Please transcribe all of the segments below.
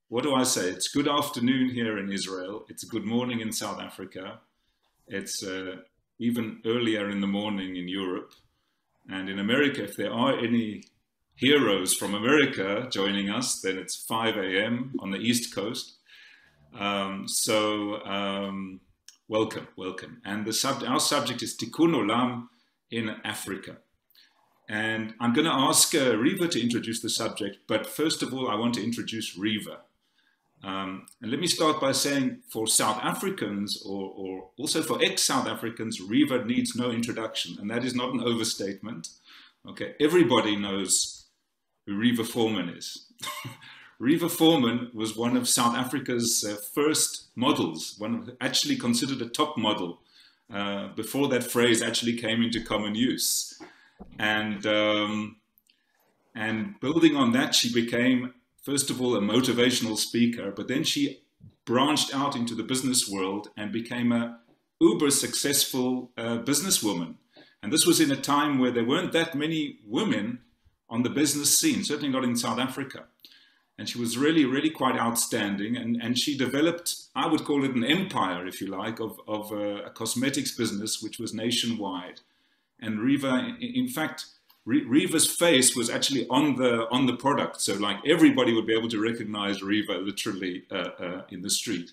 what do I say? It's good afternoon here in Israel. It's good morning in South Africa. It's even earlier in the morning in Europe. And in America, if there are any heroes from America joining us, then it's 5 a.m. on the East Coast. Welcome, welcome. And our subject is Tikkun Olam in Africa. And I'm going to ask Riva to introduce the subject, but first of all, I want to introduce Riva. And let me start by saying for South Africans, or also for ex-South Africans, Riva needs no introduction, and that is not an overstatement. Okay, everybody knows who Riva Foreman is. Riva Foreman was one of South Africa's first models, actually considered a top model before that phrase actually came into common use. And building on that, she became, first of all, a motivational speaker, but then she branched out into the business world and became a uber successful businesswoman. And this was in a time where there weren't that many women on the business scene, certainly not in South Africa. And she was really, really quite outstanding. And she developed, I would call it an empire, if you like, of a cosmetics business, which was nationwide. And Riva, in fact, Riva's face was actually on the product. So like everybody would be able to recognize Riva literally in the street.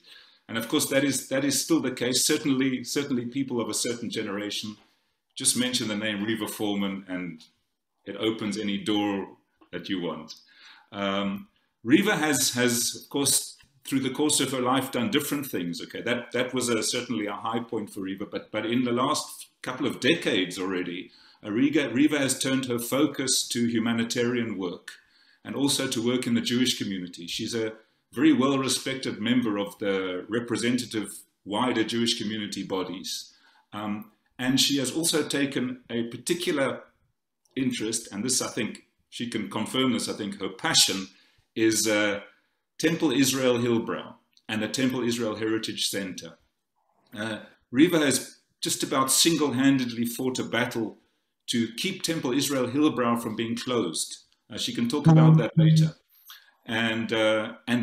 And of course, that is still the case. Certainly people of a certain generation just mention the name Riva Foreman and it opens any door that you want. Riva has, of course, through the course of her life done different things. Okay, that was certainly a high point for Riva, but in the last couple of decades already, Riva has turned her focus to humanitarian work and also to work in the Jewish community. She's a very well-respected member of the representative wider Jewish community bodies. And she has also taken a particular interest, and this I think, she can confirm this, I think her passion is Temple Israel Hillbrow and the Temple Israel Heritage Center. Riva has just about single-handedly fought a battle to keep Temple Israel Hillbrow from being closed. She can talk about that later. And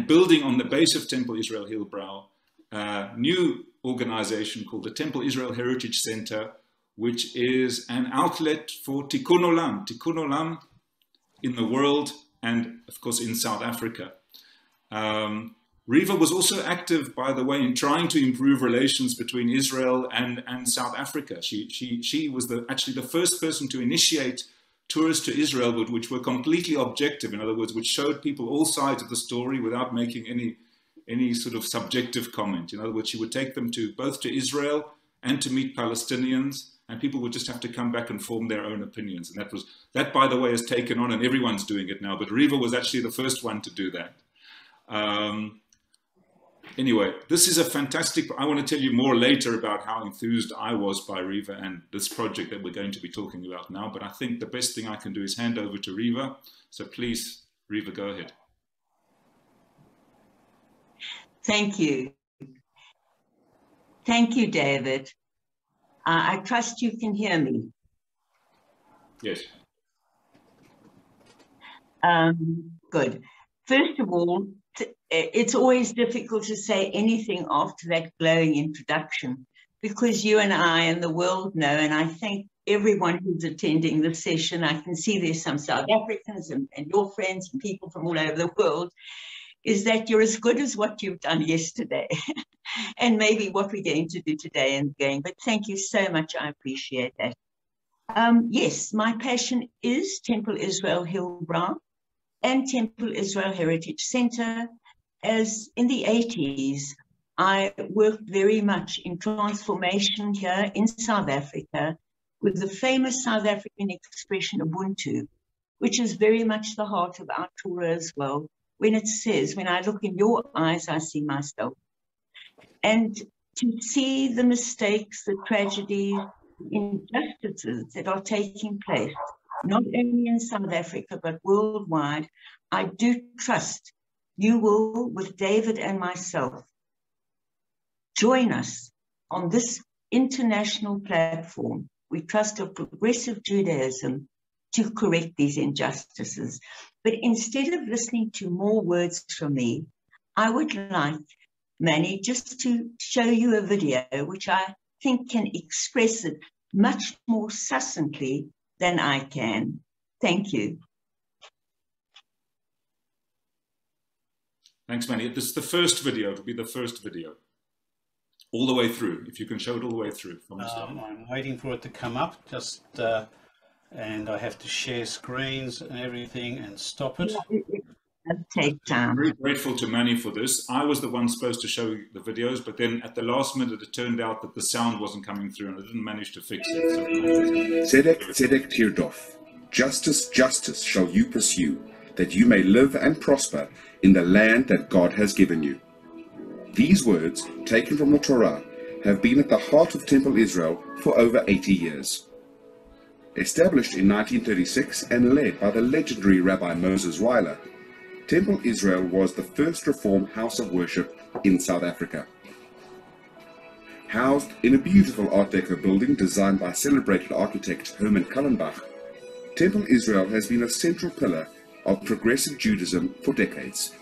building on the base of Temple Israel Hillbrow, a new organization called the Temple Israel Heritage Center, which is an outlet for Tikkun Olam in the world and, of course, in South Africa. Riva was also active, by the way, in trying to improve relations between Israel and South Africa. She was actually the first person to initiate tours to Israel, which were completely objective. In other words, which showed people all sides of the story without making any sort of subjective comment. In other words, she would take them both to Israel and to meet Palestinians, and people would just have to come back and form their own opinions. And that, by the way, has taken on, and everyone's doing it now. But Riva was actually the first one to do that. Anyway, this is a fantastic, I want to tell you more later about how enthused I was by Riva and this project that we're going to be talking about now. But I think the best thing I can do is hand over to Riva. So please, Riva, go ahead. Thank you. Thank you, David. I trust you can hear me. Yes. Good. First of all, it's always difficult to say anything after that glowing introduction because you and I and the world know, and I think everyone who's attending this session, I can see there's some South Africans and your friends and people from all over the world, is that you're as good as what you've done yesterday and maybe what we're going to do today and again. But thank you so much. I appreciate that. Yes, my passion is Temple Israel Hillbrow and Temple Israel Heritage Center. As in the 80s, I worked very much in transformation here in South Africa with the famous South African expression Ubuntu, which is very much the heart of our Torah as well. When it says, when I look in your eyes, I see myself. And to see the mistakes, the tragedies, injustices that are taking place, not only in South Africa, but worldwide, I do trust you will, with David and myself, join us on this international platform. We trust of progressive Judaism to correct these injustices. But instead of listening to more words from me, I would like, Manny, just to show you a video which I think can express it much more succinctly than I can. Thank you. Thanks, Manny. This is the first video. It'll be the first video. All the way through, if you can show it all the way through. From I'm waiting for it to come up, and I have to share screens and everything and stop it. It'll take time. I'm very grateful to Manny for this. I was the one supposed to show the videos, but then at the last minute it turned out that the sound wasn't coming through and I didn't manage to fix it. So Tzedek, tzedek tirdof. Justice, justice shall you pursue, that you may live and prosper in the land that God has given you. These words, taken from the Torah, have been at the heart of Temple Israel for over 80 years. Established in 1936 and led by the legendary Rabbi Moses Weiler, Temple Israel was the first Reform house of worship in South Africa. Housed in a beautiful Art Deco building designed by celebrated architect Herman Kallenbach, Temple Israel has been a central pillar of progressive Judaism for decades.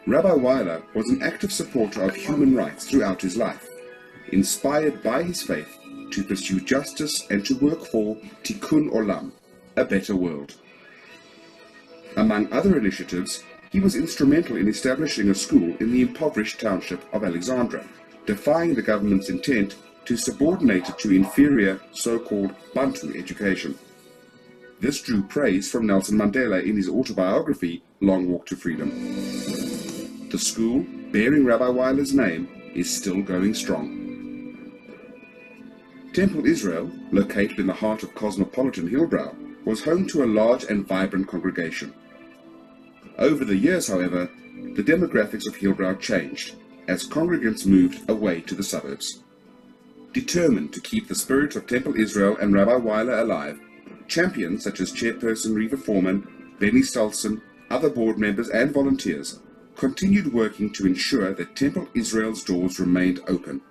Rabbi Weiler was an active supporter of human rights throughout his life, inspired by his faith to pursue justice and to work for Tikkun Olam, a better world. Among other initiatives, he was instrumental in establishing a school in the impoverished township of Alexandra, defying the government's intent to subordinate it to inferior so-called Bantu education. This drew praise from Nelson Mandela in his autobiography, Long Walk to Freedom. The school, bearing Rabbi Weiler's name, is still going strong. Temple Israel, located in the heart of cosmopolitan Hillbrow, was home to a large and vibrant congregation. Over the years, however, the demographics of Hillbrow changed as congregants moved away to the suburbs. Determined to keep the spirit of Temple Israel and Rabbi Weiler alive, champions such as Chairperson Reva Foreman, Benny Stolson, other board members and volunteers continued working to ensure that Temple Israel's doors remained open,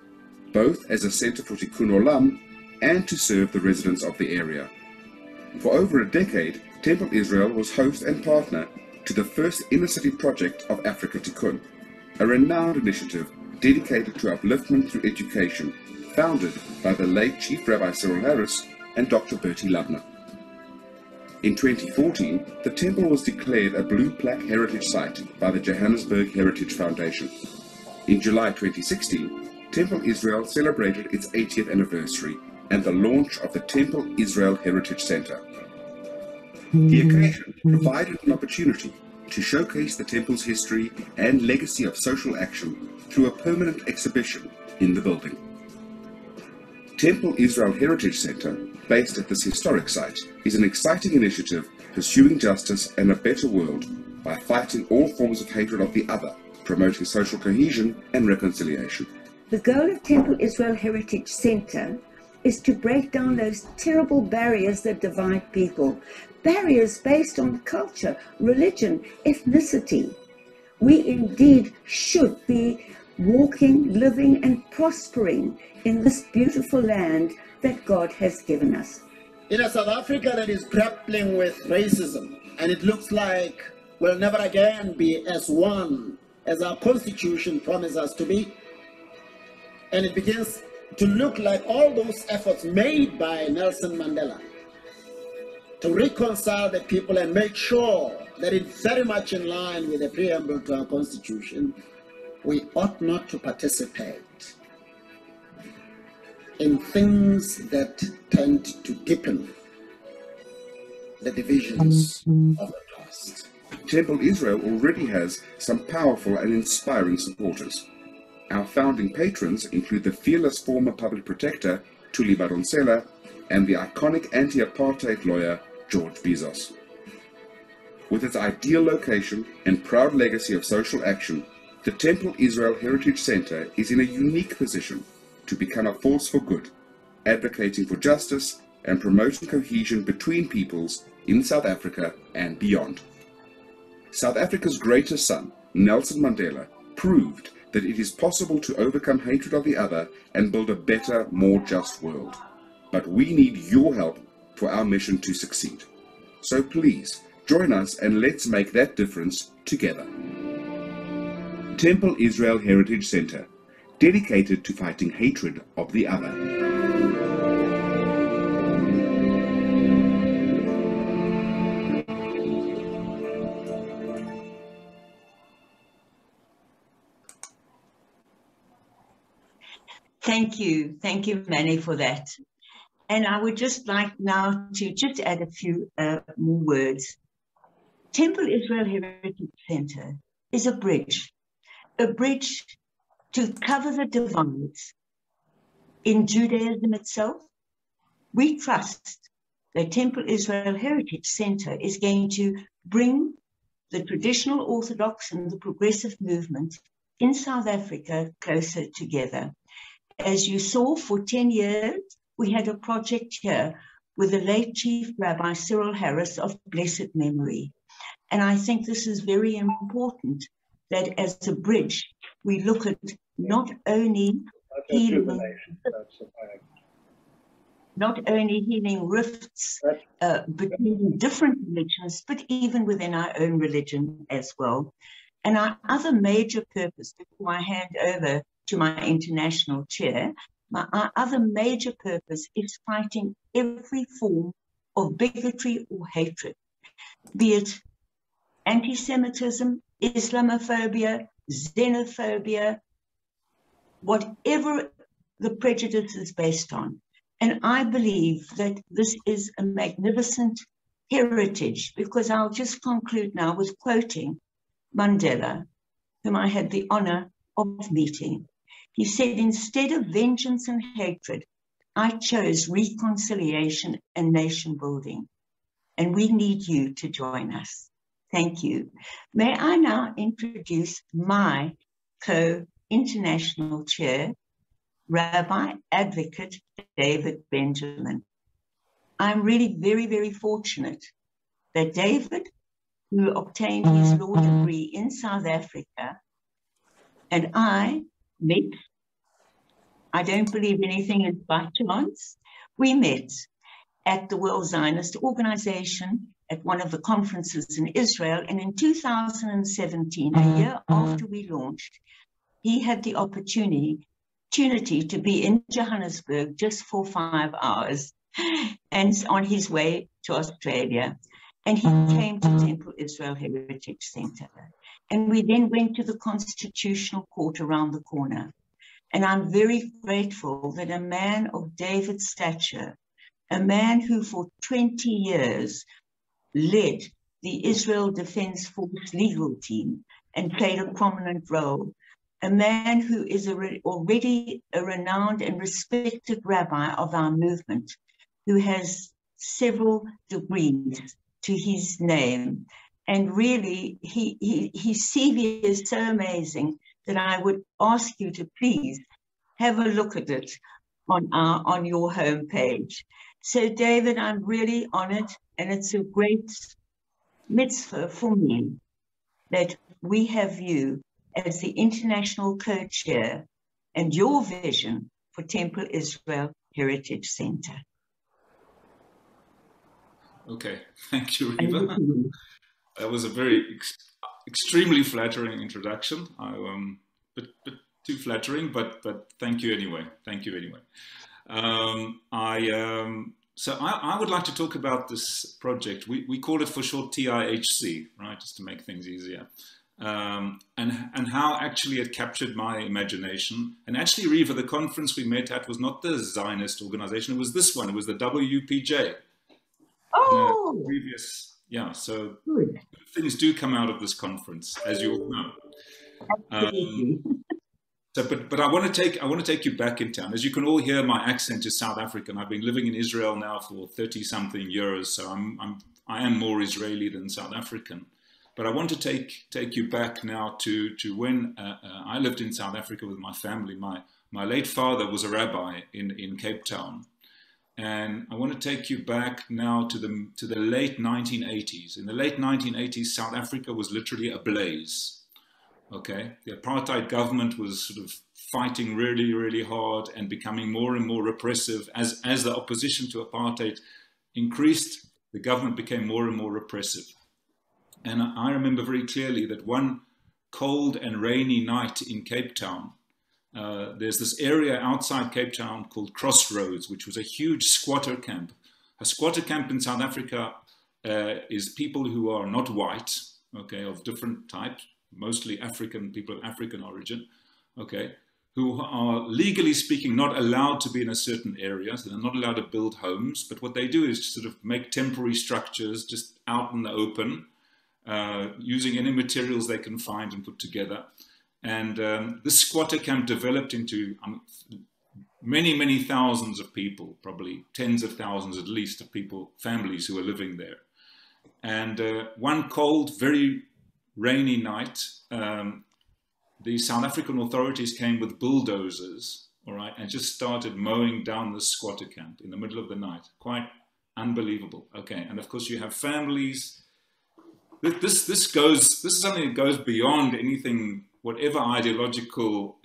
both as a center for Tikkun Olam and to serve the residents of the area. For over a decade, Temple Israel was host and partner to the first inner-city project of Africa Tikkun, a renowned initiative dedicated to upliftment through education, founded by the late Chief Rabbi Cyril Harris and Dr. Bertie Lubner. In 2014, the temple was declared a Blue Plaque Heritage Site by the Johannesburg Heritage Foundation. In July 2016, Temple Israel celebrated its 80th anniversary and the launch of the Temple Israel Heritage Center. The occasion provided an opportunity to showcase the temple's history and legacy of social action through a permanent exhibition in the building. Temple Israel Heritage Center, based at this historic site, is an exciting initiative pursuing justice and a better world by fighting all forms of hatred of the other, promoting social cohesion and reconciliation. The goal of Temple Israel Heritage Center is to break down those terrible barriers that divide people, barriers based on culture, religion, ethnicity. We indeed should be walking, living, and prospering in this beautiful land that God has given us. In a South Africa that is grappling with racism, and it looks like we'll never again be as one as our Constitution promises us to be, and it begins to look like all those efforts made by Nelson Mandela to reconcile the people and make sure that it's very much in line with the preamble to our Constitution, we ought not to participate in things that tend to deepen the divisions of the past. Temple Israel already has some powerful and inspiring supporters. Our founding patrons include the fearless former public protector, Thuli Madonsela, and the iconic anti-apartheid lawyer, George Bizos. With its ideal location and proud legacy of social action, the Temple Israel Heritage Center is in a unique position to become a force for good, advocating for justice and promoting cohesion between peoples in South Africa and beyond. South Africa's greatest son, Nelson Mandela, proved that it is possible to overcome hatred of the other and build a better, more just world. But we need your help for our mission to succeed. So please, join us and let's make that difference together. Temple Israel Heritage Center, dedicated to fighting hatred of the other. Thank you, Manny, for that. And I would just like now to just add a few more words. Temple Israel Heritage Center is a bridge to cover the divides in Judaism itself. We trust that Temple Israel Heritage Center is going to bring the traditional Orthodox and the progressive movement in South Africa closer together. As you saw, for 10 years, we had a project here with the late Chief Rabbi Cyril Harris of blessed memory. And I think this is very important, that as a bridge, we look at not only healing rifts between different religions, but even within our own religion as well. And our other major purpose, before I hand over to my international chair, our other major purpose is fighting every form of bigotry or hatred, be it anti-Semitism, Islamophobia, xenophobia, whatever the prejudice is based on. And I believe that this is a magnificent heritage, because I'll just conclude now with quoting Mandela, whom I had the honor of meeting. He said, instead of vengeance and hatred, I chose reconciliation and nation building. And we need you to join us. Thank you. May I now introduce my co-international chair, Rabbi Advocate David Benjamin. I'm really very, very fortunate that David, who obtained his law degree in South Africa, and I met. I don't believe anything is by chance. We met at the World Zionist Organization at one of the conferences in Israel. And in 2017, a year after we launched, he had the opportunity to be in Johannesburg just for 5 hours and on his way to Australia. And he came to Temple Israel Heritage Center. And we then went to the Constitutional Court around the corner. And I'm very grateful that a man of David's stature, a man who for 20 years led the Israel Defense Force legal team and played a prominent role, a man who is already a renowned and respected rabbi of our movement, who has several degrees to his name. And really, his CV is so amazing that I would ask you to please have a look at it on your homepage. So, David, I'm really honored, and it's a great mitzvah for me that we have you as the international co-chair and your vision for Temple Israel Heritage Center. Okay, thank you, Riva. That was a very extremely flattering introduction. But too flattering, but thank you anyway. Thank you anyway. So I would like to talk about this project. We call it for short TIHC, right, just to make things easier. And how actually it captured my imagination. And actually, Riva, the conference we met at was not the Zionist organization, it was this one, it was the WPJ. Oh! Previous, yeah, so Good. Things do come out of this conference, as you all know. Absolutely. So, but I want to take you back in time. As you can all hear, my accent is South African. I've been living in Israel now for 30-something years, so I am more Israeli than South African. But I want to take you back now to when I lived in South Africa with my family. My late father was a rabbi in Cape Town, and I want to take you back now to the late 1980s. In the late 1980s, South Africa was literally ablaze. Okay, the apartheid government was sort of fighting really, really hard and becoming more and more repressive. As the opposition to apartheid increased, the government became more and more repressive. And I remember very clearly that one cold and rainy night in Cape Town, there's this area outside Cape Town called Crossroads, which was a huge squatter camp. A squatter camp in South Africa is people who are not white, okay, of different types, mostly African, people of African origin, okay, who are legally speaking not allowed to be in a certain area, so they're not allowed to build homes, but what they do is sort of make temporary structures just out in the open, using any materials they can find and put together. And this squatter camp developed into many, many thousands of people, probably tens of thousands at least of people, families who are living there. And one cold, very rainy night, the South African authorities came with bulldozers, all right, and just started mowing down the squatter camp in the middle of the night. Quite unbelievable. Okay, and of course you have families. This is something that goes beyond anything, whatever ideological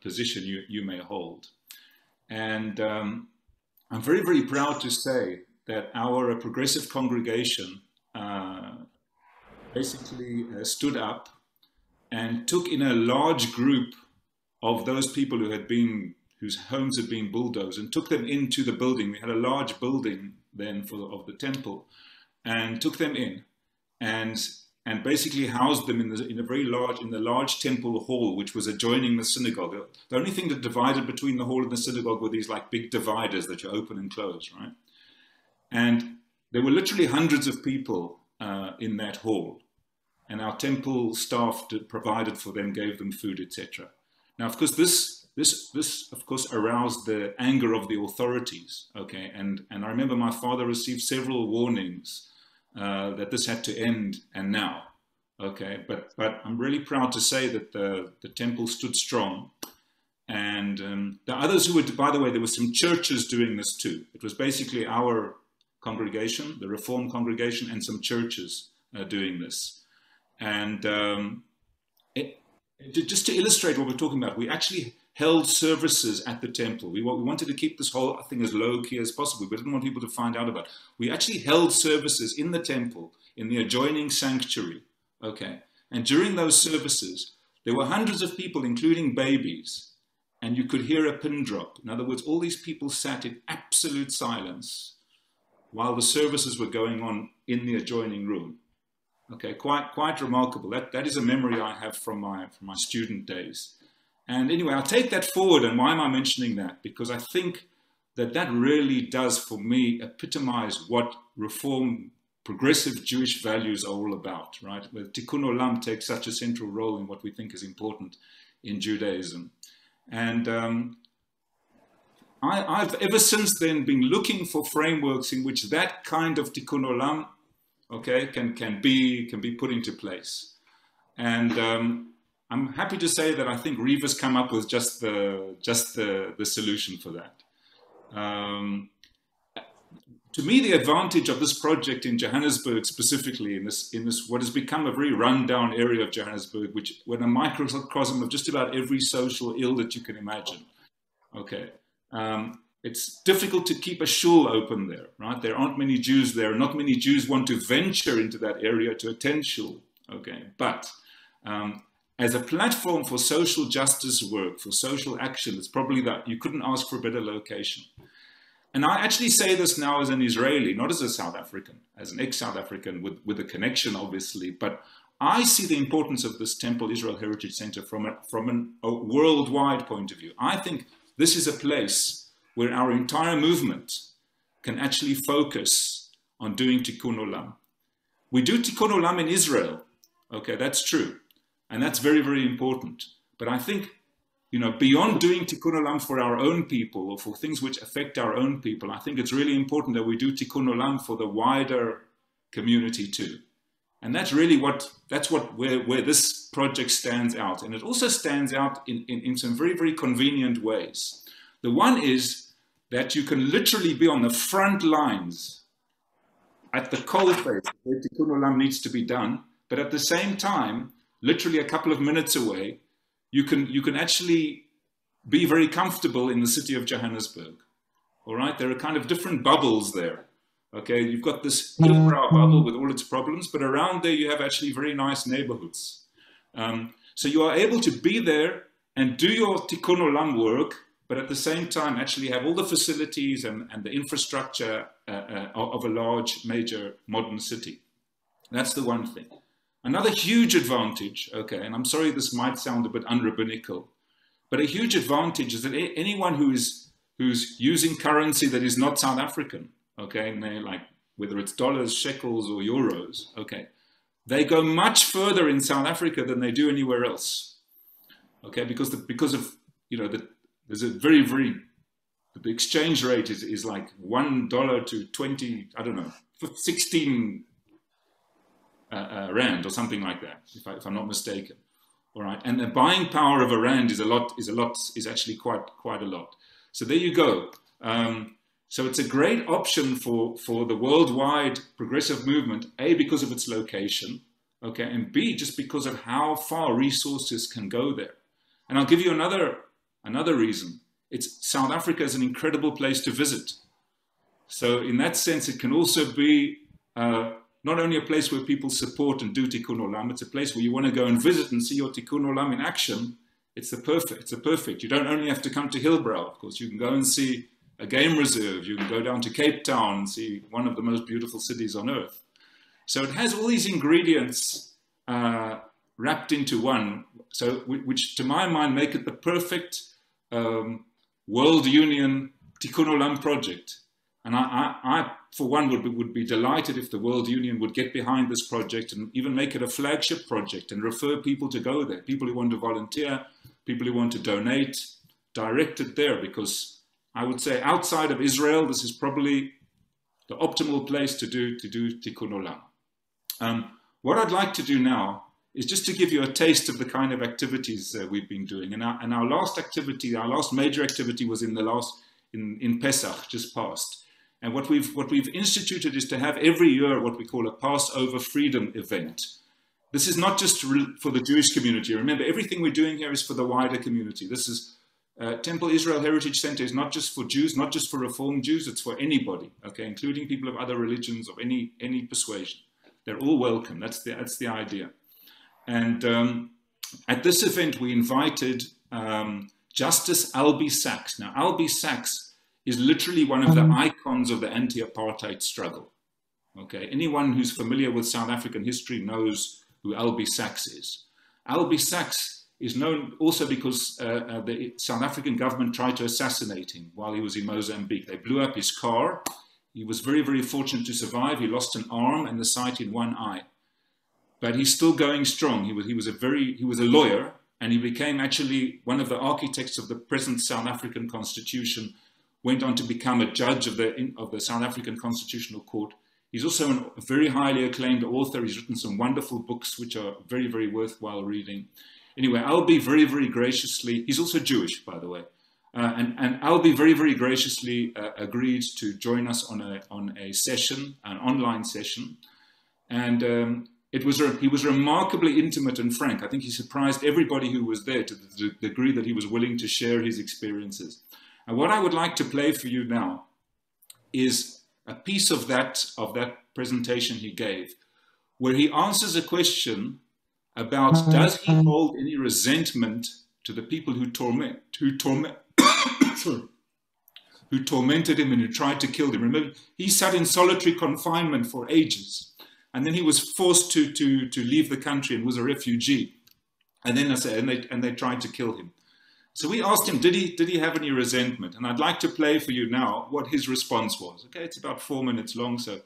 position you may hold. And I'm very, very proud to say that our progressive congregation basically stood up and took in a large group of those people whose homes had been bulldozed, and took them into the building. We had a large building then of the temple, and took them in and basically housed them in the large temple hall, which was adjoining the synagogue. The only thing that divided between the hall and the synagogue were these like big dividers that you open and close, right? And there were literally hundreds of people in that hall. And our temple staff provided for them, gave them food, etc. Now, of course, this of course aroused the anger of the authorities. Okay, and I remember my father received several warnings that this had to end, and now. Okay, but I'm really proud to say that the temple stood strong, and the others who were, by the way, there were some churches doing this too. It was basically our congregation, the Reformed congregation, and some churches doing this. And just to illustrate what we're talking about, we actually held services at the temple. We wanted to keep this whole thing as low-key as possible. We didn't want people to find out about it. We actually held services in the temple, in the adjoining sanctuary. Okay. And during those services, there were hundreds of people, including babies, and you could hear a pin drop. In other words, all these people sat in absolute silence while the services were going on in the adjoining room. Okay, quite remarkable. That is a memory I have from my student days. And anyway, I'll take that forward. And why am I mentioning that? Because I think that really does, for me, epitomize what Reform, progressive Jewish values are all about, right? Where Tikkun Olam takes such a central role in what we think is important in Judaism. And I've ever since then been looking for frameworks in which that kind of Tikkun Olam, okay, can be put into place. And I'm happy to say that I think Reva's come up with just the solution for that. To me, the advantage of this project in Johannesburg, specifically in this what has become a very rundown area of Johannesburg, which when a microcosm of just about every social ill that you can imagine. Okay, it's difficult to keep a shul open there, right? There aren't many Jews there. Not many Jews want to venture into that area to attend shul. Okay, but as a platform for social justice work, for social action, it's probably that you couldn't ask for a better location. And I actually say this now as an Israeli, not as a South African, as an ex-South African with a connection, obviously. But I see the importance of this Temple Israel Heritage Center from a worldwide point of view. I think this is a place where our entire movement can actually focus on doing Tikkun Olam. We do Tikkun Olam in Israel. Okay, that's true. And that's very, very important. But I think, you know, beyond doing Tikkun Olam for our own people or for things which affect our own people, I think it's really important that we do Tikkun Olam for the wider community too. And that's really where this project stands out. And it also stands out in some very, very convenient ways. The one is that you can literally be on the front lines at the coalface where Tikkun Olam needs to be done, but at the same time, literally a couple of minutes away, you can actually be very comfortable in the city of Johannesburg. All right, there are kind of different bubbles there. Okay, you've got this Hillbrow bubble with all its problems, but around there you have actually very nice neighborhoods. So you are able to be there and do your Tikkun Olam work, but at the same time actually have all the facilities and the infrastructure of a large, major, modern city. That's the one thing. Another huge advantage, okay, and I'm sorry this might sound a bit unrabbinical, but a huge advantage is that anyone who's using currency that is not South African, okay, and they like, whether it's dollars, shekels, or euros, okay, they go much further in South Africa than they do anywhere else, okay, because of, you know, there's a the exchange rate is like $1 to 20, I don't know, 16 rand or something like that, if I'm not mistaken. All right, and the buying power of a rand is actually quite a lot. So there you go. So it's a great option for the worldwide progressive movement, A, because of its location, okay, and B, just because of how far resources can go there. And I'll give you another reason. South Africa is an incredible place to visit. So in that sense, it can also be not only a place where people support and do Tikkun Olam, it's a place where you want to go and visit and see your Tikkun Olam in action. It's a perfect. You don't only have to come to Hillbrow, of course. You can go and see a game reserve. You can go down to Cape Town and see one of the most beautiful cities on earth. So it has all these ingredients wrapped into one, so which to my mind make it the perfect World Union Tikkun Olam project. And I for one, would be delighted if the World Union would get behind this project and even make it a flagship project and refer people to go there, people who want to volunteer, people who want to donate, direct it there, because I would say outside of Israel, this is probably the optimal place to do Tikkun Olam. What I'd like to do now is just to give you a taste of the kind of activities we've been doing. And our last activity, our last major activity was in Pesach, just past. And what we've instituted is to have every year what we call a Passover freedom event. This is not just for the Jewish community. Remember, everything we're doing here is for the wider community. This is Temple Israel Heritage Center is not just for Jews, not just for Reformed Jews, it's for anybody, okay, including people of other religions, of any persuasion. They're all welcome. That's the idea. And at this event, we invited Justice Albie Sachs. Now, Albie Sachs is literally one of the icons of the anti-apartheid struggle. Okay, anyone who's familiar with South African history knows who Albie Sachs is. Albie Sachs is known also because the South African government tried to assassinate him while he was in Mozambique. They blew up his car. He was very, very fortunate to survive. He lost an arm and the sight in one eye. But he's still going strong. He was a lawyer, and he became actually one of the architects of the present South African Constitution, went on to become a judge of the South African Constitutional Court. He's also a very highly acclaimed author. He's written some wonderful books which are very, very worthwhile reading. Anyway, Albie very, very graciously, he's also Jewish, by the way, and Albie very, very graciously agreed to join us on a session, an online session. And he was remarkably intimate and frank. I think he surprised everybody who was there to the degree that he was willing to share his experiences. And what I would like to play for you now is a piece of that presentation he gave, where he answers a question about does he hold any resentment to the people who tormented him and who tried to kill him. Remember, he sat in solitary confinement for ages, and then he was forced to leave the country and was a refugee. And then they tried to kill him. So we asked him, did he have any resentment? And I'd like to play for you now what his response was. Okay, it's about 4 minutes long, so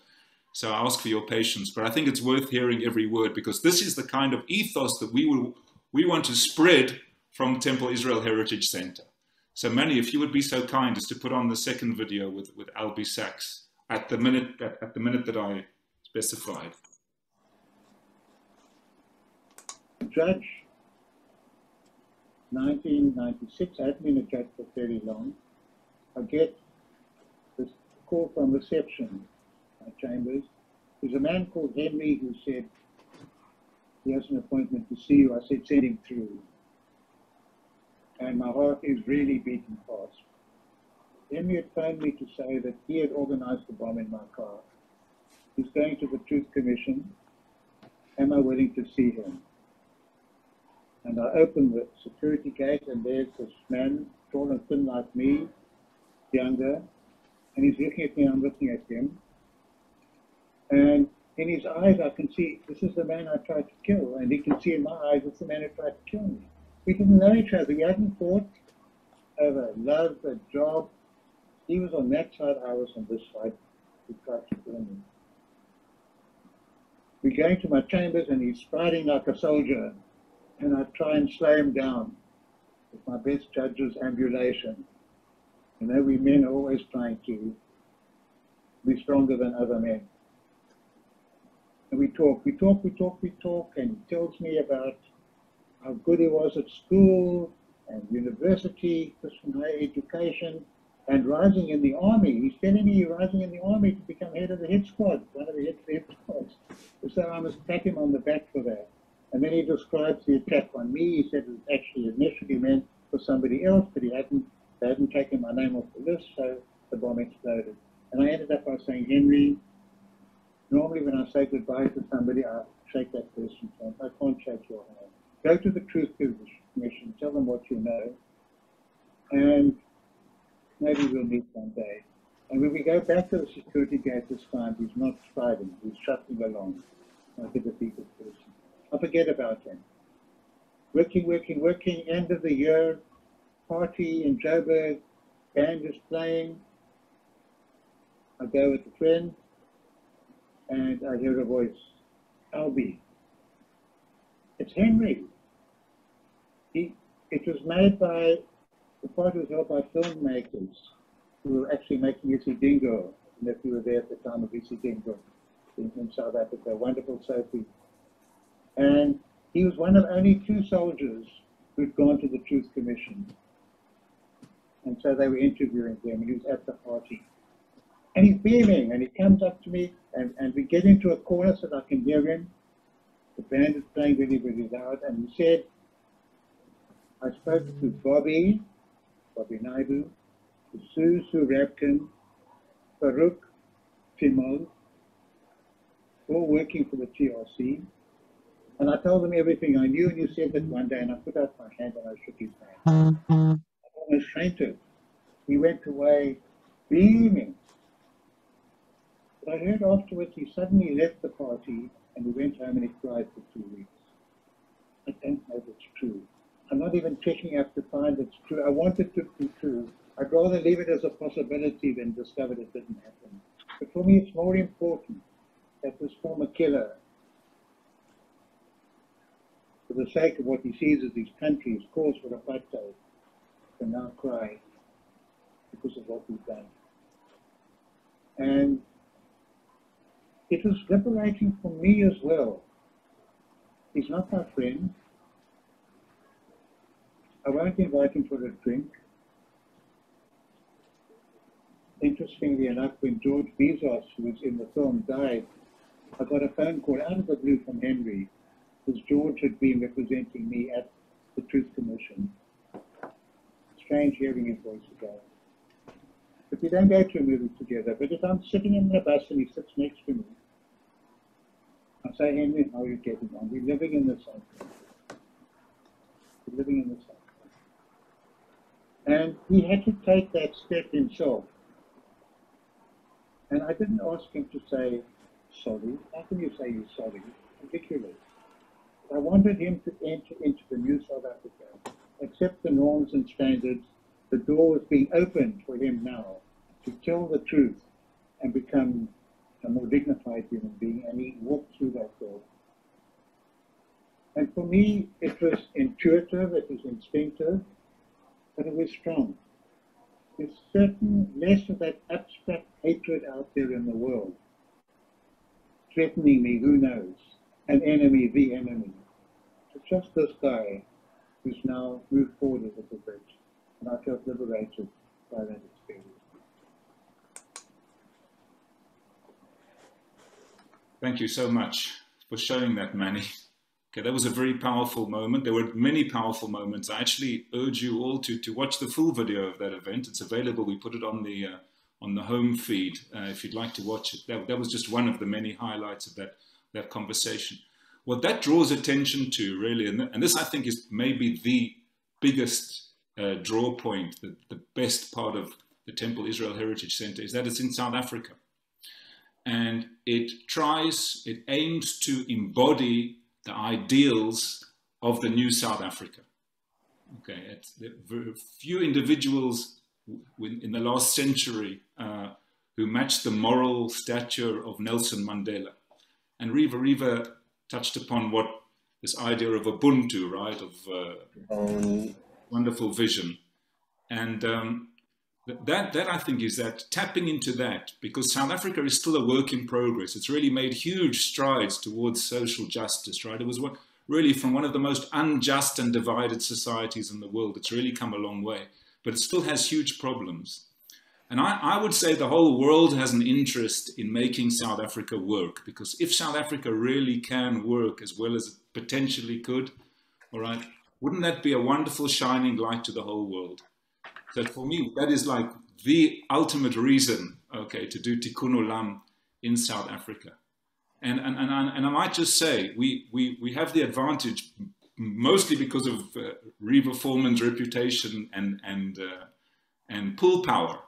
I ask for your patience. But I think it's worth hearing every word, because this is the kind of ethos that we want to spread from Temple Israel Heritage Center. So Manny, if you would be so kind as to put on the second video with Albie Sachs at the minute that I specified. Judge, 1996, I hadn't been a judge for very long. I get this call from reception, my chambers. There's a man called Henry who said he has an appointment to see you. I said, send him through. And my heart is really beating fast. Henry had phoned me to say that he had organized the bomb in my car. He's going to the Truth Commission. Am I willing to see him? And I opened the security gate, and there's this man, tall and thin like me, younger, and he's looking at me, I'm looking at him. And in his eyes, I can see, this is the man I tried to kill. And he can see in my eyes, it's the man who tried to kill me. We didn't know each other. We hadn't fought over love, a job. He was on that side, I was on this side. He tried to kill me. We go into my chambers, and he's striding like a soldier. And I try and slow him down with my best judge's ambulation. You know, we men are always trying to be stronger than other men. And we talk, and he tells me about how good he was at school and university, Christian higher education, and rising in the army. He's telling me he's rising in the army to become head of the hit squad, one of the hit squads. So I must pat him on the back for that. And then he describes the attack on me. He said it was actually initially meant for somebody else, but they hadn't taken my name off the list, so the bomb exploded. And I ended up by saying, Henry, normally when I say goodbye to somebody, I shake that person's hand. I can't shake your hand. Go to the Truth Commission, tell them what you know, and maybe we'll meet one day. And when we go back to the security gate this time, he's not striding, he's shuffling along like a defeated person. I forget about him. Working, end of the year, party in Joburg, band is playing. I go with a friend, and I hear a voice, Albie. It's Henry. It was made by, the party was held by filmmakers who were actually making Isidingo, and if you were there at the time of Isidingo in South Africa, wonderful Sophie. And he was one of only 2 soldiers who'd gone to the Truth Commission. And so they were interviewing him, and he was at the party. And he's beaming, and he comes up to me, and we get into a corner so that I can hear him. The band is playing very, very loud, and he said, I spoke to Bobby Naidu, to Sue Rabkin, Farouk Timol, all working for the TRC. And I told them everything I knew, and you said that one day, and I put out my hand and I shook his hand. I almost fainted. He went away beaming. But I heard afterwards he suddenly left the party and he went home and he cried for 2 weeks. I don't know if it's true. I'm not even checking up to find it's true. I want it to be true. I'd rather leave it as a possibility than discover it didn't happen. But for me, it's more important that this former killer, for the sake of what he sees as his country's cause for apartheid, can now cry because of what we've done. And it was liberating for me as well. He's not my friend. I won't invite him for a drink. Interestingly enough, when George Bezos, who was in the film, died, I got a phone call out of the blue from Henry, because George had been representing me at the Truth Commission. Strange hearing his voice again. But we don't go to a movie together. But if I'm sitting in the bus and he sits next to me, I say, Henry, how are you getting on? We're living in the same place. We're living in the same place. And he had to take that step himself. And I didn't ask him to say sorry. How can you say you're sorry? Ridiculous. I wanted him to enter into the new South Africa, accept the norms and standards. The door was being opened for him now to tell the truth and become a more dignified human being, and he walked through that door. And for me, it was intuitive, it was instinctive, but it was strong. There's certain less of that abstract hatred out there in the world, threatening me, who knows, an enemy, the enemy. It's just this guy who's now moved forward a little bit, and I felt liberated by that experience. Thank you so much for sharing that, Manny. Okay, that was a very powerful moment. There were many powerful moments. I actually urge you all to watch the full video of that event. It's available. We put it on the home feed if you'd like to watch it. That was just one of the many highlights of that conversation. what that draws attention to, really, and this I think is maybe the biggest draw point, the best part of the Temple Israel Heritage Center, is that it's in South Africa. And it aims to embody the ideals of the new South Africa. Okay, there are few individuals in the last century who matched the moral stature of Nelson Mandela. And Riva touched upon what this idea of Ubuntu, right, of wonderful vision. And that I think is that tapping into that, because South Africa is still a work in progress. It's really made huge strides towards social justice, right? It was really from one of the most unjust and divided societies in the world. It's really come a long way, but it still has huge problems. And I would say the whole world has an interest in making South Africa work, because if South Africa really can work as well as it potentially could, all right, wouldn't that be a wonderful shining light to the whole world? So for me, that is like the ultimate reason, okay, to do Tikkun Olam in South Africa. And I might just say, we have the advantage, mostly because of Riva Foreman's reputation and pull power,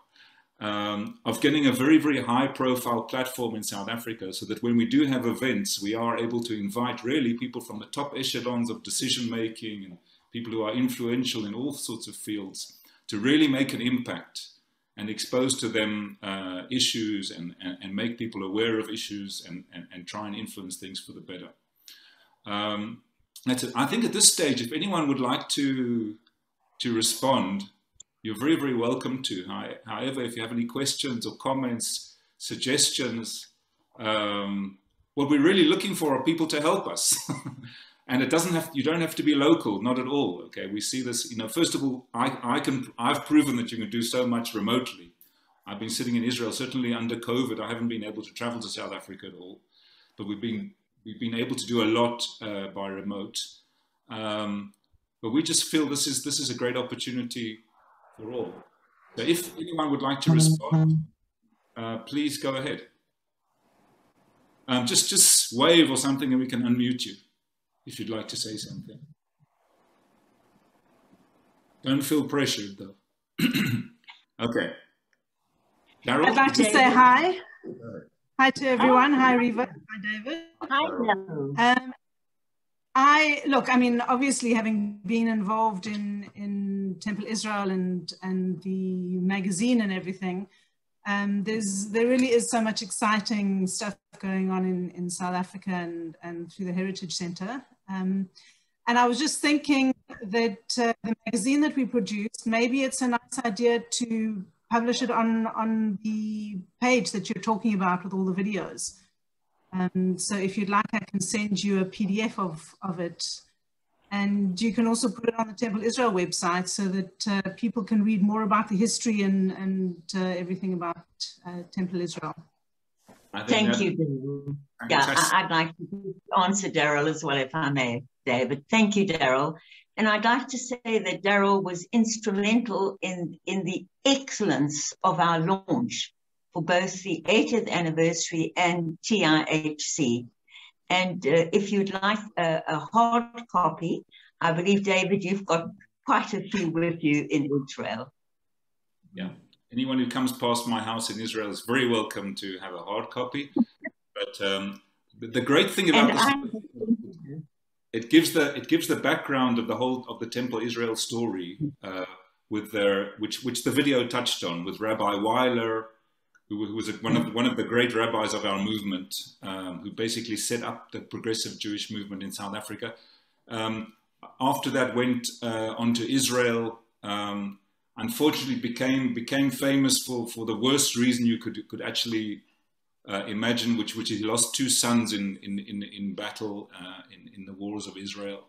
of getting a very, very high profile platform in South Africa, so that when we do have events, we are able to invite really people from the top echelons of decision making and people who are influential in all sorts of fields to really make an impact and expose to them issues and make people aware of issues and try and influence things for the better. That's it. I think at this stage, if anyone would like to respond, you're very, very welcome to. However, if you have any questions or comments, suggestions, what we're really looking for are people to help us. And you don't have to be local, not at all. Okay, we see this, first of all, I've proven that you can do so much remotely. I've been sitting in Israel, certainly under COVID. I haven't been able to travel to South Africa at all, but we've been able to do a lot by remote. But we just feel this is a great opportunity for all. So if anyone would like to respond, please go ahead. Just wave or something and we can unmute you if you'd like to say something. Don't feel pressured though. Okay. Carol? I'd like to say hi. Hi to everyone. Hi, Riva. Hi, David. Hi. Look, I mean, obviously having been involved in Temple Israel and the magazine and everything, there really is so much exciting stuff going on in South Africa and through the Heritage Center. And I was just thinking that the magazine that we produced, maybe it's a nice idea to publish it on the page that you're talking about with all the videos. So if you'd like, I can send you a PDF of it. And you can also put it on the Temple Israel website so that people can read more about the history and everything about Temple Israel. Thank you, Daryl. Yeah, I'd like to answer Daryl as well, if I may, David. Thank you, Daryl. And I'd like to say that Daryl was instrumental in the excellence of our launch for both the 80th anniversary and TIHC. And if you'd like a hard copy, I believe, David, you've got quite a few with you in Israel. Yeah. Anyone who comes past my house in Israel is very welcome to have a hard copy. But the great thing about this, it gives the background of the Temple Israel story, with which the video touched on, with Rabbi Weiler, who was one of the great rabbis of our movement, who basically set up the progressive Jewish movement in South Africa. After that, went on to Israel. Unfortunately, became famous for the worst reason you could actually imagine, which is he lost two sons in battle in the wars of Israel.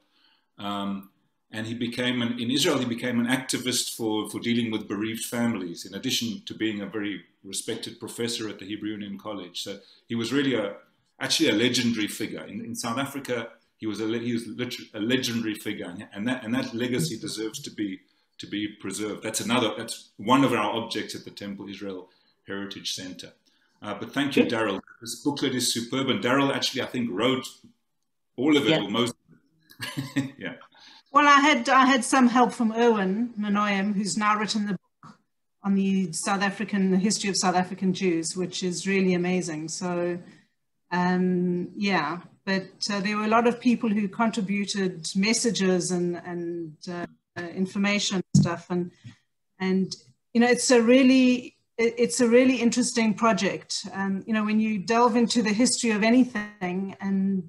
And he became in Israel he became an activist for dealing with bereaved families, in addition to being a very respected professor at the Hebrew Union College. So he was really actually a legendary figure. In South Africa, he was literally a legendary figure, and that legacy deserves to be preserved. That's one of our objects at the Temple Israel Heritage Center. But thank you, Daryl. This booklet is superb, and Daryl actually, I think, wrote all of it Yeah. or most of it. Yeah. Well, I had some help from Erwin Manoyem, who's now written the book on the history of South African Jews, which is really amazing. So, yeah, but there were a lot of people who contributed messages and information and stuff, and you know, it's a really interesting project. You know, when you delve into the history of anything and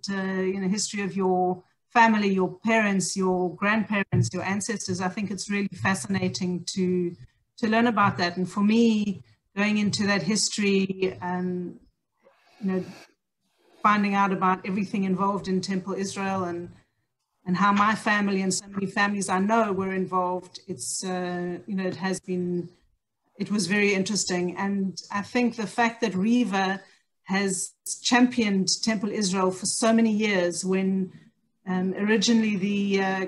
you know, history of your family, your parents, your grandparents, your ancestors, I think it's really fascinating to learn about that. And for me, going into that history, you know, finding out about everything involved in Temple Israel and how my family and so many families I know were involved, it's you know, it was very interesting. And I think the fact that Riva has championed Temple Israel for so many years, when originally the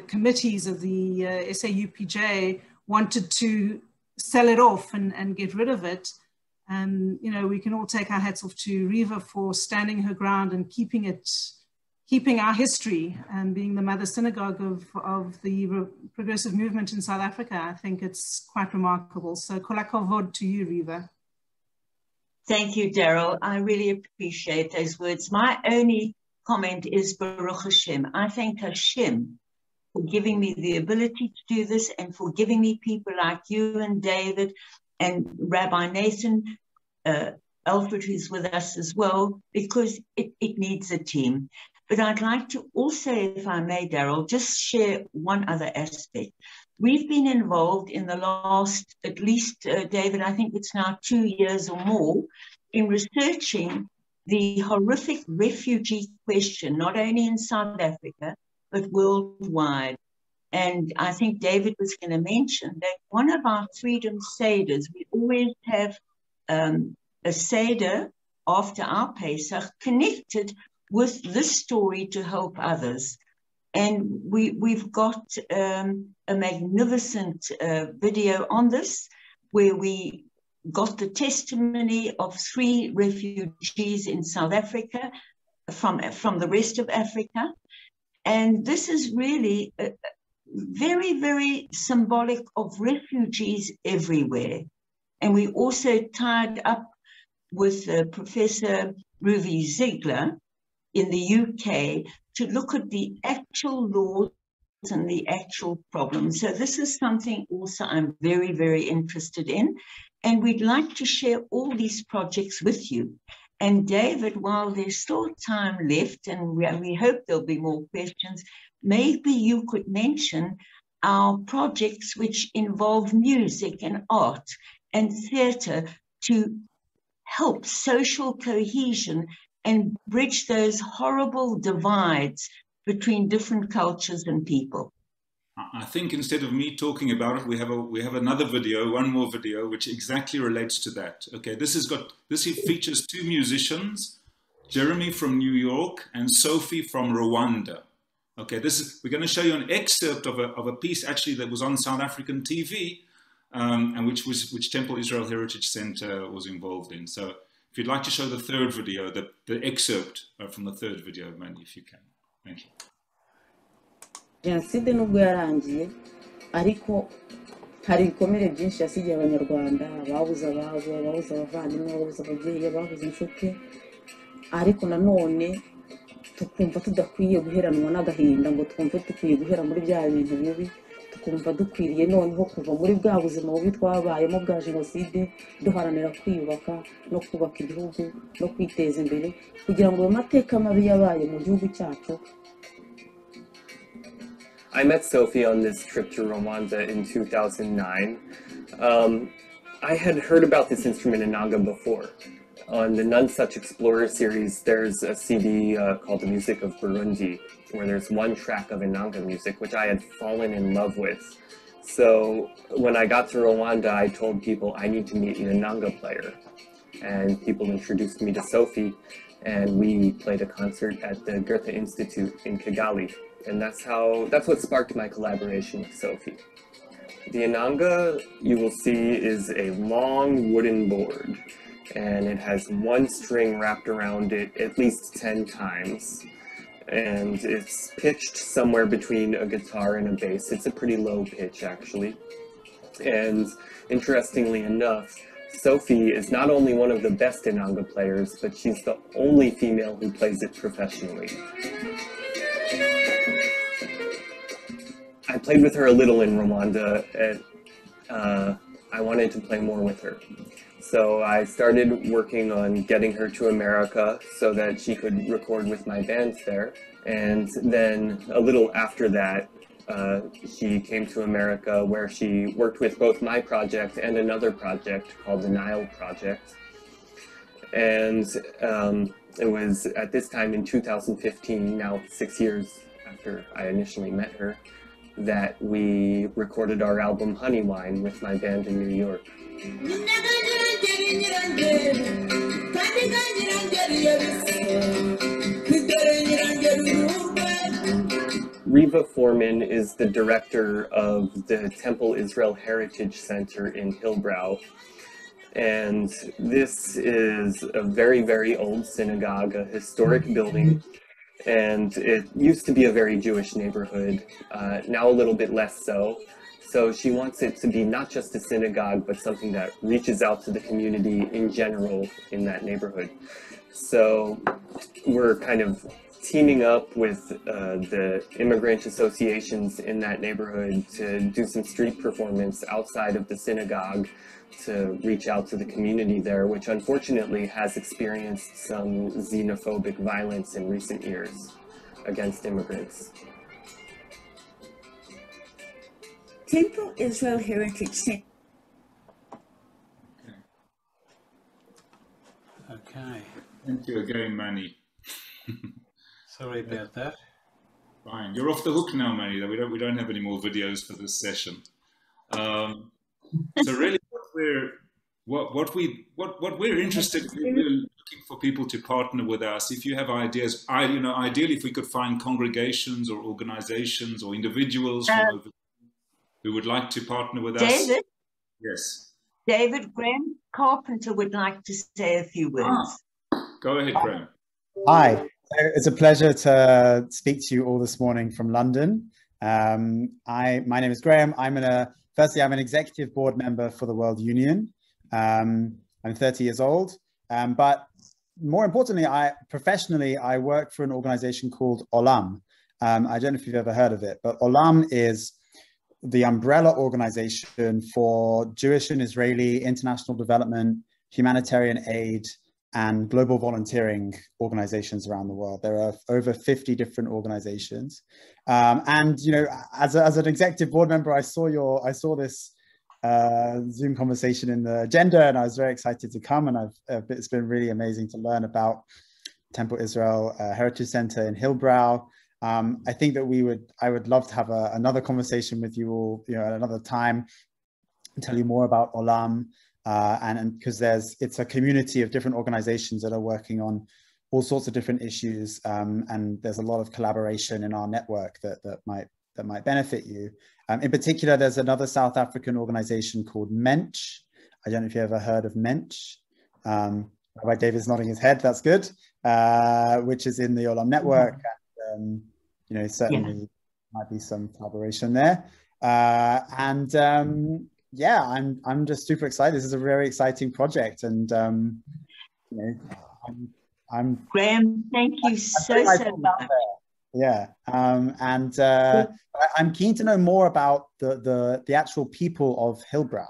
committees of the SAUPJ wanted to sell it off and get rid of it. You know, we can all take our hats off to Riva for standing her ground and keeping our history and being the mother synagogue of the progressive movement in South Africa. I think it's quite remarkable. So kol hakavod to you, Riva. Thank you, Daryl. I really appreciate those words. My only comment is Baruch Hashem. I thank Hashem for giving me the ability to do this and for giving me people like you and David and Rabbi Nathan, Alfred, who's with us as well, because it needs a team. But I'd like to also, if I may, Daryl, just share one other aspect. We've been involved in the last, at least, David, I think it's now 2 years or more, in researching the horrific refugee question, not only in South Africa, but worldwide. And I think David was going to mention that one of our Freedom Seders, we always have a Seder after our Pesach connected with this story to help others. And we've got a magnificent video on this, where we got the testimony of 3 refugees in South Africa from the rest of Africa. And this is really very, very symbolic of refugees everywhere. And we also tied up with Professor Ruvi Ziegler in the UK to look at the actual laws and the actual problems. So this is something also I'm very, very interested in. And we'd like to share all these projects with you. And David, while there's still time left, and we hope there'll be more questions, maybe you could mention our projects which involve music and art and theatre to help social cohesion and bridge those horrible divides between different cultures and people. I think instead of me talking about it, we have another video, one more video, which exactly relates to that. Okay, this features 2 musicians, Jeremy from New York and Sophie from Rwanda. Okay, we're going to show you an excerpt of a piece actually that was on South African TV, and which Temple Israel Heritage Center was involved in. So if you'd like to show the 3rd video, the excerpt from the 3rd video, Mandy, if you can. Thank you. Jenoside nubwo yarangiye, ariko hari ibikomere byinshi yasigiye abanyarwanda, babuze ababo, babuze abavandimwe, babuze ababyeyi, babuze inshuti, ariko nanone tukumva tudakwiye guheranwa n'agahinda ngo twumve dukwiye guhera muri bya bintu bibi, tukumva dukwiriye noneho kuva muri bwa buzima bubi twabayemo bwa jenoside, duharanira kwiyubaka no kubaka igihugu no kwiteza imbere kugira ngo amateka mabi yabaye mu gihugu cyacu. I met Sophie on this trip to Rwanda in 2009. I had heard about this instrument inanga before. On the None Such Explorer series, there's a CD called The Music of Burundi, where there's one track of inanga music, which I had fallen in love with. So when I got to Rwanda, I told people I need to meet an inanga player. And people introduced me to Sophie, and we played a concert at the Goethe Institute in Kigali. And that's what sparked my collaboration with Sophie. The inanga you will see is a long wooden board, and it has one string wrapped around it at least 10 times. and it's pitched somewhere between a guitar and a bass. It's a pretty low pitch, actually. And interestingly enough, Sophie is not only one of the best inanga players, but she's the only female who plays it professionally. I played with her a little in Rwanda, and I wanted to play more with her. So I started working on getting her to America so that she could record with my band there. And then a little after that, she came to America, where she worked with both my project and another project called the Nile Project. And it was at this time in 2015, now 6 years after I initially met her, that we recorded our album Honey Wine with my band in New York. Riva Foreman is the director of the Temple Israel Heritage Center in Hillbrow. And this is a very, very old synagogue, a historic building. And it used to be a very Jewish neighborhood, now a little bit less so. So she wants it to be not just a synagogue, but something that reaches out to the community in general in that neighborhood. So we're kind of teaming up with the immigrant associations in that neighborhood to do some street performance outside of the synagogue to reach out to the community there, which unfortunately has experienced some xenophobic violence in recent years against immigrants. Temple Israel Heritage Center. Okay. Thank you again, Manny. Sorry about that. Fine. You're off the hook now, Manny. We don't have any more videos for this session. So really, what we're interested in, we're looking for people to partner with us. If you have ideas, ideally, if we could find congregations or organizations or individuals who would like to partner with us. David? Yes. David, Graham Carpenter would like to say a few words. Go ahead, Graham. Hi, it's a pleasure to speak to you all this morning from London. My name is Graham. Firstly, I'm an executive board member for the World Union. I'm 30 years old, but more importantly, professionally, I work for an organization called Olam. I don't know if you've ever heard of it, but Olam is the umbrella organization for Jewish and Israeli international development, humanitarian aid, and global volunteering organizations around the world. There are over 50 different organizations. And, as an executive board member, I saw this Zoom conversation in the agenda, and I was very excited to come. And it's been really amazing to learn about Temple Israel Heritage Center in Hillbrow. I think that I would love to have another conversation with you all, at another time, and tell you more about Olam. And because it's a community of different organizations that are working on all sorts of different issues, and there's a lot of collaboration in our network that might benefit you. In particular, there's another South African organization called Mensch. I don't know if you ever heard of Mensch. Rabbi David's nodding his head. That's good. Which is in the Olam network. And, certainly might be some collaboration there. Yeah, I'm just super excited. This is a very exciting project, and I'm Graham, thank you so much. Yeah, I'm keen to know more about the actual people of Hillbrow,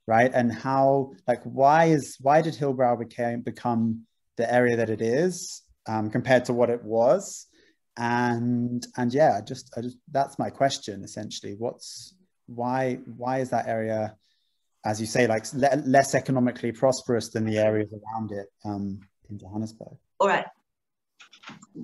right? And how, why did Hillbrow become the area that it is compared to what it was? And yeah, just that's my question essentially. Why is that area, as you say, less economically prosperous than the areas around it in Johannesburg? All right.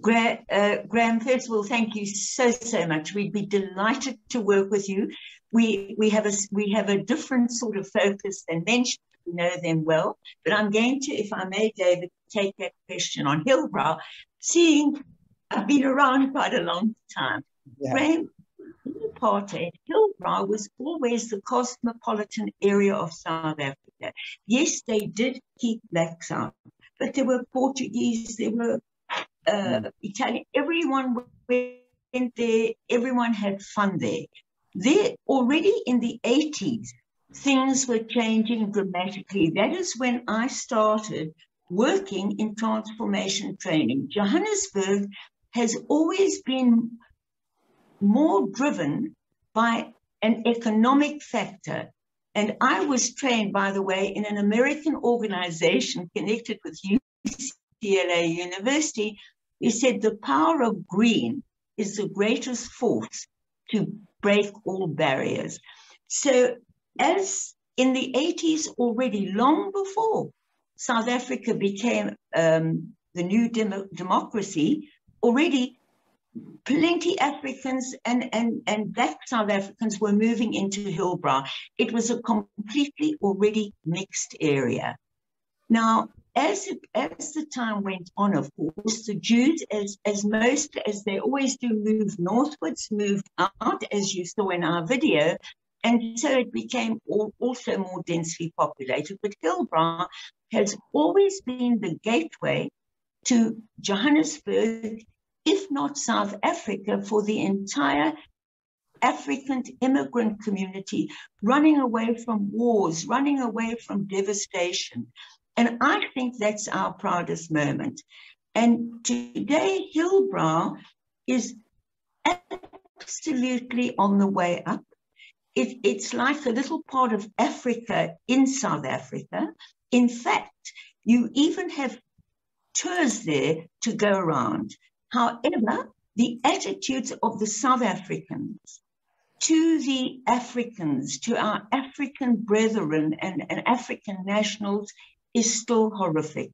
Graham, first of all, thank you so much. We'd be delighted to work with you. We have a different sort of focus than Mensch. We know them well. But I'm going to, if I may, David, take that question on Hillbrow, seeing I've been around quite a long time. Yeah. Graham, in apartheid, Hillbrow was always the cosmopolitan area of South Africa. Yes, they did keep blacks out, but there were Portuguese, there were Italian, everyone went there, everyone had fun there. There, already in the 80s, things were changing dramatically. That is when I started working in transformation training. Johannesburg has always been more driven by an economic factor. And I was trained, by the way, in an American organization connected with UCLA University, who said the power of green is the greatest force to break all barriers. So as in the 80s already, long before South Africa became the new democracy, already plenty Africans and Black South Africans were moving into Hillbrow. It was a completely already mixed area. Now, as the time went on, of course, the Jews, as they always do, moved northwards, moved out, as you saw in our video, and so it became also more densely populated. But Hillbrow has always been the gateway to Johannesburg, if not South Africa, for the entire African immigrant community, running away from wars, running away from devastation. And I think that's our proudest moment. And today, Hillbrow is absolutely on the way up. It's like a little part of Africa in South Africa. In fact, you even have tours there to go around. However, the attitudes of the South Africans to the Africans, to our African brethren and African nationals, is still horrific.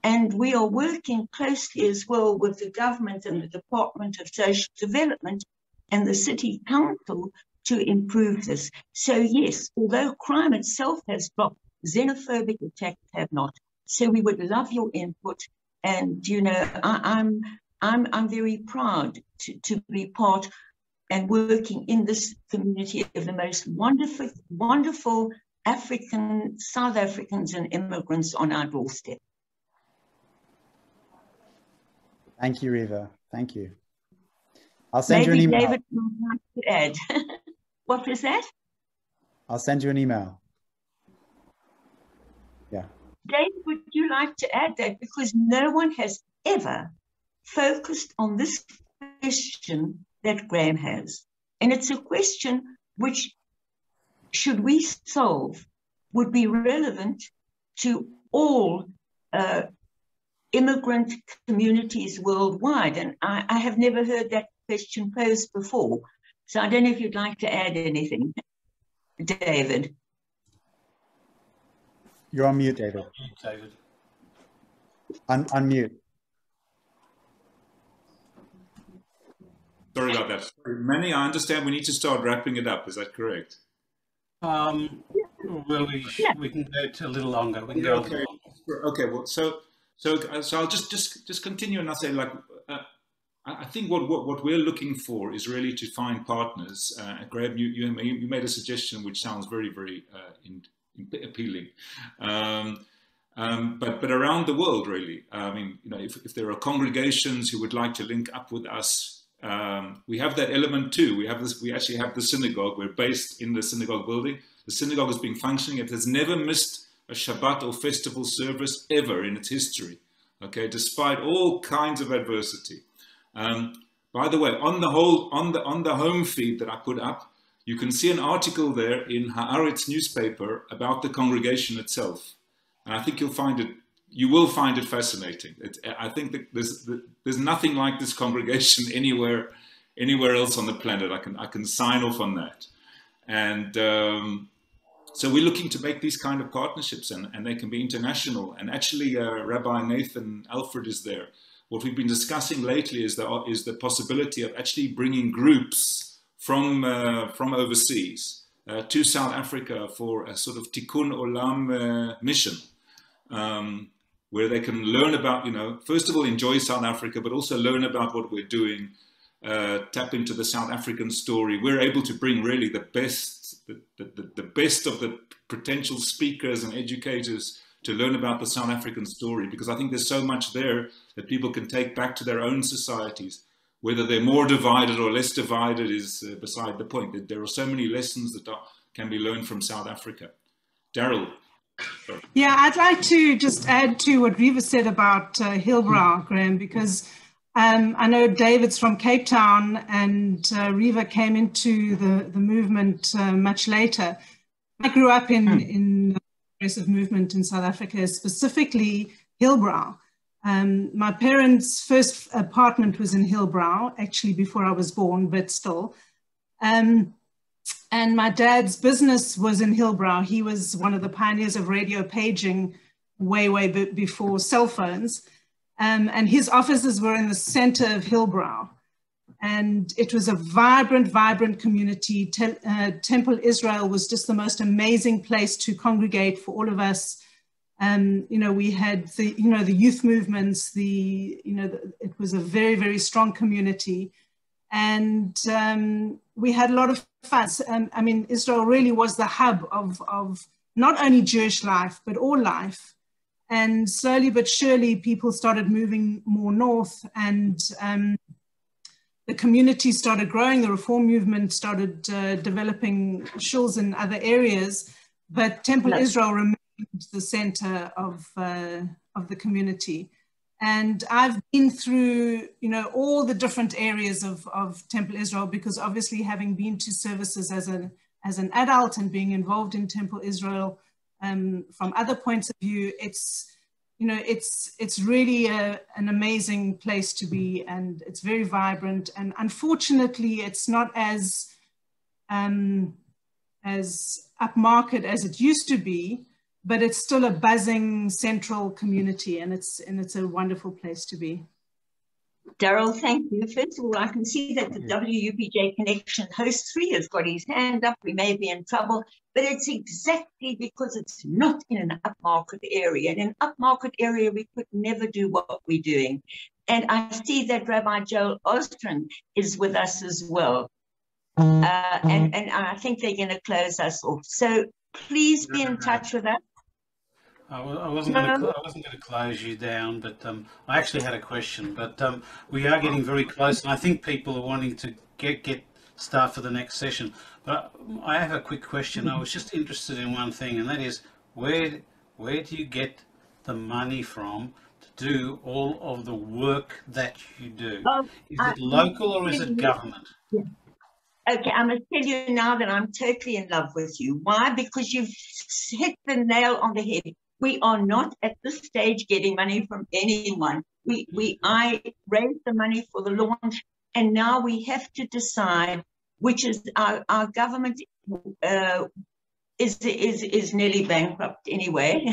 And we are working closely as well with the government and the Department of Social Development and the City Council to improve this. So yes, although crime itself has dropped, xenophobic attacks have not. So we would love your input. And, you know, I'm very proud to be part and working in this community of the most wonderful South Africans and immigrants on our doorstep. Thank you, Reva. Thank you. I'll send you an email. David would like to add. What was that? I'll send you an email. Yeah. David, would you like to add that? Because no one has ever focused on this question that Graham has. And it's a question which, should we solve, would be relevant to all immigrant communities worldwide. And I have never heard that question posed before. So I don't know if you'd like to add anything, David. You're on mute, David. David. Unmute. Sorry about that. Manny, I understand we need to start wrapping it up. Is that correct? Well, we can go to a little longer. We can go a little longer. Okay. Well, so I'll just continue, and I'll say, like, I think what we're looking for is really to find partners. Graham, you made a suggestion which sounds very, very appealing. But around the world, really. I mean, you know, if there are congregations who would like to link up with us. We have that element too. We actually have the synagogue. We're based in the synagogue building. The synagogue has been functioning. It has never missed a Shabbat or festival service ever in its history. Okay, despite all kinds of adversity. By the way, on the home feed that I put up, you can see an article there in Haaretz newspaper about the congregation itself, and I think you will find it fascinating. I think that there's nothing like this congregation anywhere else on the planet. I can sign off on that. And so we're looking to make these kind of partnerships, and they can be international. And actually, Rabbi Nathan Alfred is there. What we've been discussing lately is the possibility of actually bringing groups from overseas to South Africa for a sort of Tikkun Olam mission. Where they can learn about, you know, first of all, enjoy South Africa, but also learn about what we're doing, tap into the South African story. We're able to bring really the best of the potential speakers and educators to learn about the South African story, because I think there's so much there that people can take back to their own societies. Whether they're more divided or less divided is beside the point. There are so many lessons that can be learned from South Africa. Daryl. Yeah, I'd like to just add to what Reva said about Hillbrow, Graham, because I know David's from Cape Town, and Reva came into the movement much later. I grew up in the progressive movement in South Africa, specifically Hillbrow. My parents' first apartment was in Hillbrow, actually before I was born, but still. And my dad's business was in Hillbrow. He was one of the pioneers of radio paging way before cell phones. And his offices were in the center of Hillbrow. And it was a vibrant community. Temple Israel was just the most amazing place to congregate for all of us. We had the youth movements, it was a very strong community. And we had a lot of fun. I mean, Israel really was the hub of not only Jewish life, but all life. And slowly but surely, people started moving more north, and the community started growing. The reform movement started developing shuls in other areas, but Temple Israel remained the center of the community. And I've been through, all the different areas of Temple Israel, because obviously having been to services as an adult and being involved in Temple Israel from other points of view, it's really an amazing place to be, and it's very vibrant. And unfortunately, it's not as upmarket as it used to be, but it's still a buzzing central community, and it's a wonderful place to be. Daryl, thank you. First of all, I can see that the WUPJ Connection host 3 has got his hand up. We may be in trouble, but it's exactly because it's not in an upmarket area. In an upmarket area, we could never do what we're doing. And I see that Rabbi Joel Ostrom is with us as well. And I think they're going to close us off. So please be in touch with us. I wasn't going to close you down, but I actually had a question. But we are getting very close, and I think people are wanting to start for the next session. But I have a quick question. I was just interested in one thing, and that is, where do you get the money from to do all of the work that you do? Is it local or is it government? Yeah. Okay, I'm going to tell you now that I'm totally in love with you. Why? Because you've hit the nail on the head. We are not at this stage getting money from anyone. I raised the money for the launch, and now we have to decide which is our government is nearly bankrupt anyway.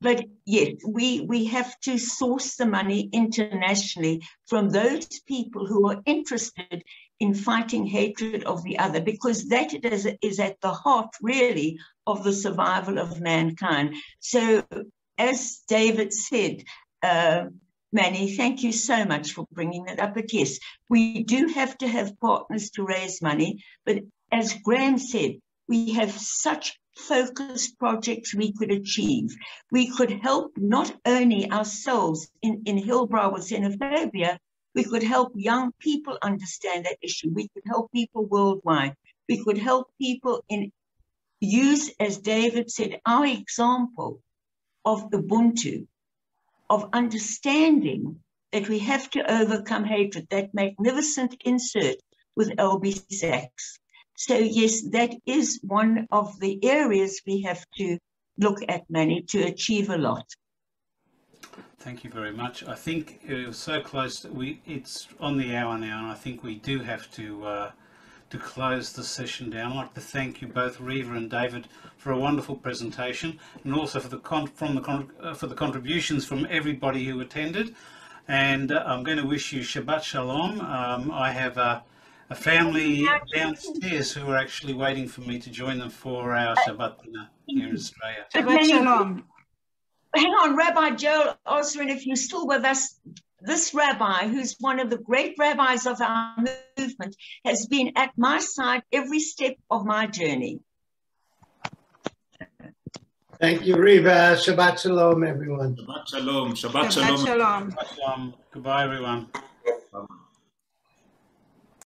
But yes, we have to source the money internationally from those people who are interested in fighting hatred of the other, because that is at the heart, really, of the survival of mankind. So, as David said, Manny, thank you so much for bringing that up. But yes, we do have to have partners to raise money. But as Graham said, we have such focused projects we could achieve. We could help not only ourselves in Hillbrow with xenophobia, we could help young people understand that issue. We could help people worldwide. We could help people use, as David said, our example of Ubuntu, of understanding that we have to overcome hatred, that magnificent insert with LB Sachs. So yes, that is one of the areas we have to look at, Manny, to achieve a lot. Thank you very much. I think it was so close that it's on the hour now, and I think we do have to close the session down. I'd like to thank you both, Reva and David, for a wonderful presentation, and also for the contributions from everybody who attended. And I'm going to wish you Shabbat Shalom. I have a family downstairs who are actually waiting for me to join them for our Shabbat dinner here in Australia. Shabbat Shalom. Hang on, Rabbi Joel Osrin, if you're still with us, this rabbi, who's one of the great rabbis of our movement, has been at my side every step of my journey. Thank you, Riva. Shabbat Shalom, everyone. Shabbat Shalom. Shabbat Shabbat Shalom. Shalom. Goodbye, everyone. Bye-bye.